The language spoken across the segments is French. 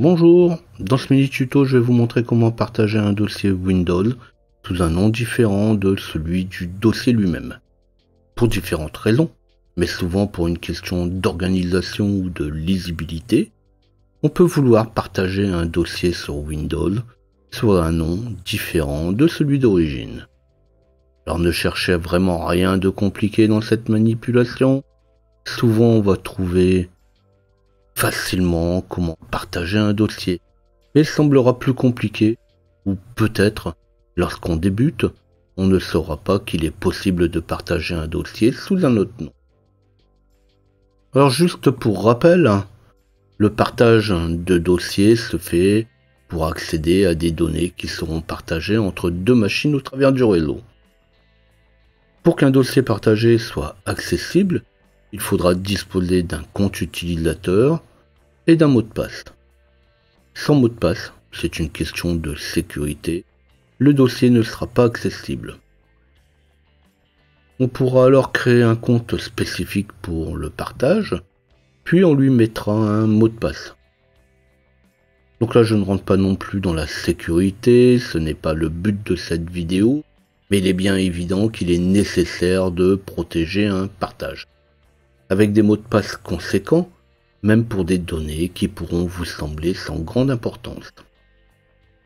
Bonjour, dans ce mini tuto je vais vous montrer comment partager un dossier Windows sous un nom différent de celui du dossier lui-même. Pour différentes raisons, mais souvent pour une question d'organisation ou de lisibilité, on peut vouloir partager un dossier sur Windows sous un nom différent de celui d'origine. Alors ne cherchez vraiment rien de compliqué dans cette manipulation, souvent on va trouver facilement comment partager un dossier, mais il semblera plus compliqué, ou peut-être, lorsqu'on débute, on ne saura pas qu'il est possible de partager un dossier sous un autre nom. Alors juste pour rappel, le partage de dossiers se fait pour accéder à des données qui seront partagées entre deux machines au travers du réseau. Pour qu'un dossier partagé soit accessible, il faudra disposer d'un compte utilisateur et d'un mot de passe. Sans mot de passe, c'est une question de sécurité, le dossier ne sera pas accessible. On pourra alors créer un compte spécifique pour le partage, puis on lui mettra un mot de passe. Donc là je ne rentre pas non plus dans la sécurité, ce n'est pas le but de cette vidéo, mais il est bien évident qu'il est nécessaire de protéger un partage. Avec des mots de passe conséquents, même pour des données qui pourront vous sembler sans grande importance.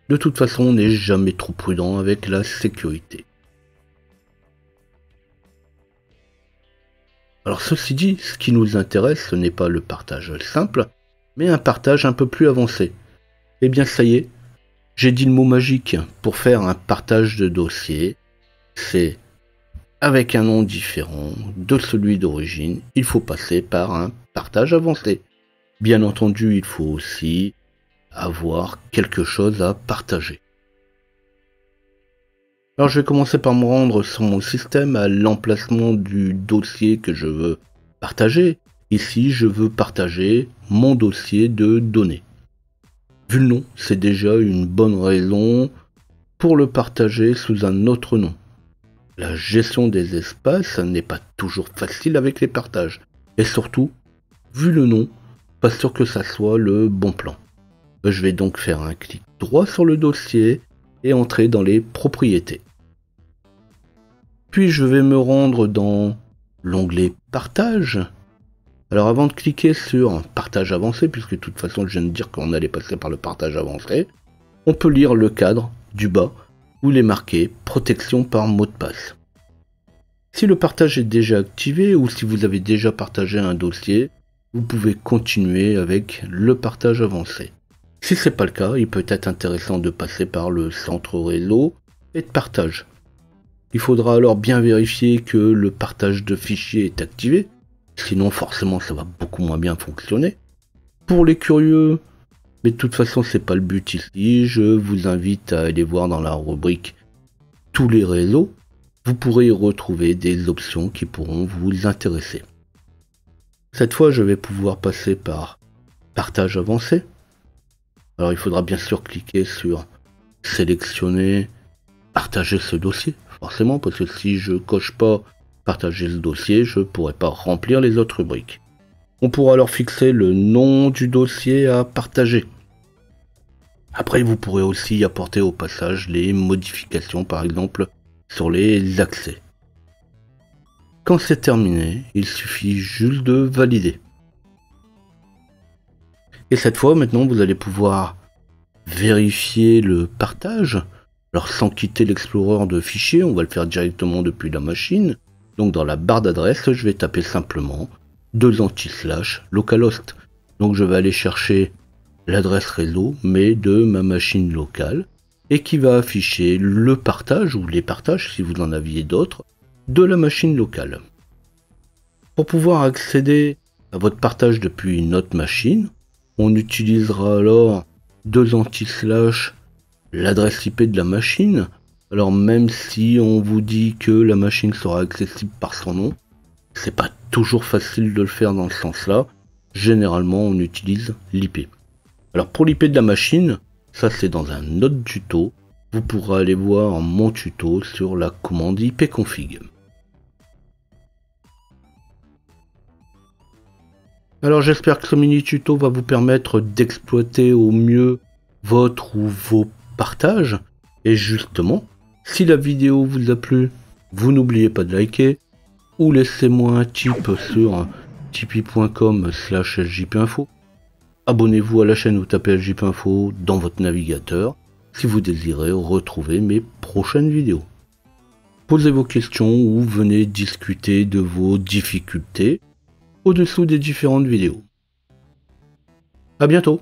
De toute façon, on n'est jamais trop prudent avec la sécurité. Alors ceci dit, ce qui nous intéresse, ce n'est pas le partage simple, mais un partage un peu plus avancé. Eh bien ça y est, j'ai dit le mot magique pour faire un partage de dossier. C'est avec un nom différent de celui d'origine, il faut passer par un partage avancé. Bien entendu, il faut aussi avoir quelque chose à partager. Alors je vais commencer par me rendre sur mon système à l'emplacement du dossier que je veux partager. Ici, je veux partager mon dossier de données. Vu le nom, c'est déjà une bonne raison pour le partager sous un autre nom. La gestion des espaces n'est pas toujours facile avec les partages. Et surtout, vu le nom, pas sûr que ça soit le bon plan. Je vais donc faire un clic droit sur le dossier et entrer dans les propriétés. Puis je vais me rendre dans l'onglet Partage. Alors avant de cliquer sur Partage avancé, puisque de toute façon je viens de dire qu'on allait passer par le partage avancé, on peut lire le cadre du bas où il est marqué Protection par mot de passe. Si le partage est déjà activé ou si vous avez déjà partagé un dossier, vous pouvez continuer avec le partage avancé. Si ce n'est pas le cas, il peut être intéressant de passer par le centre réseau et de partage. Il faudra alors bien vérifier que le partage de fichiers est activé, sinon forcément ça va beaucoup moins bien fonctionner. Pour les curieux, mais de toute façon c'est pas le but ici, je vous invite à aller voir dans la rubrique tous les réseaux, vous pourrez y retrouver des options qui pourront vous intéresser. Cette fois je vais pouvoir passer par partage avancé. Alors il faudra bien sûr cliquer sur sélectionner, partager ce dossier, forcément parce que si je coche pas partager le dossier, je pourrai pas remplir les autres rubriques. On pourra alors fixer le nom du dossier à partager. Après vous pourrez aussi apporter au passage les modifications par exemple sur les accès. Quand c'est terminé, il suffit juste de valider. Et cette fois, maintenant, vous allez pouvoir vérifier le partage. Alors, sans quitter l'explorer de fichiers, on va le faire directement depuis la machine. Donc, dans la barre d'adresse, je vais taper simplement /localhost. Donc, je vais aller chercher l'adresse réseau, mais de ma machine locale, et qui va afficher le partage, ou les partages, si vous en aviez d'autres, de la machine locale. Pour pouvoir accéder à votre partage depuis une autre machine, on utilisera alors l'adresse IP de la machine. Alors même si on vous dit que la machine sera accessible par son nom, c'est pas toujours facile de le faire dans ce sens-là. Généralement, on utilise l'IP. Alors pour l'IP de la machine, ça c'est dans un autre tuto. Vous pourrez aller voir mon tuto sur la commande ipconfig. Alors j'espère que ce mini tuto va vous permettre d'exploiter au mieux votre ou vos partages. Et justement, si la vidéo vous a plu, vous n'oubliez pas de liker ou laissez-moi un tip sur tipeee.com/ljpinfo. Abonnez-vous à la chaîne ou tapez ljpinfo dans votre navigateur si vous désirez retrouver mes prochaines vidéos. Posez vos questions ou venez discuter de vos difficultés au-dessous des différentes vidéos. À bientôt!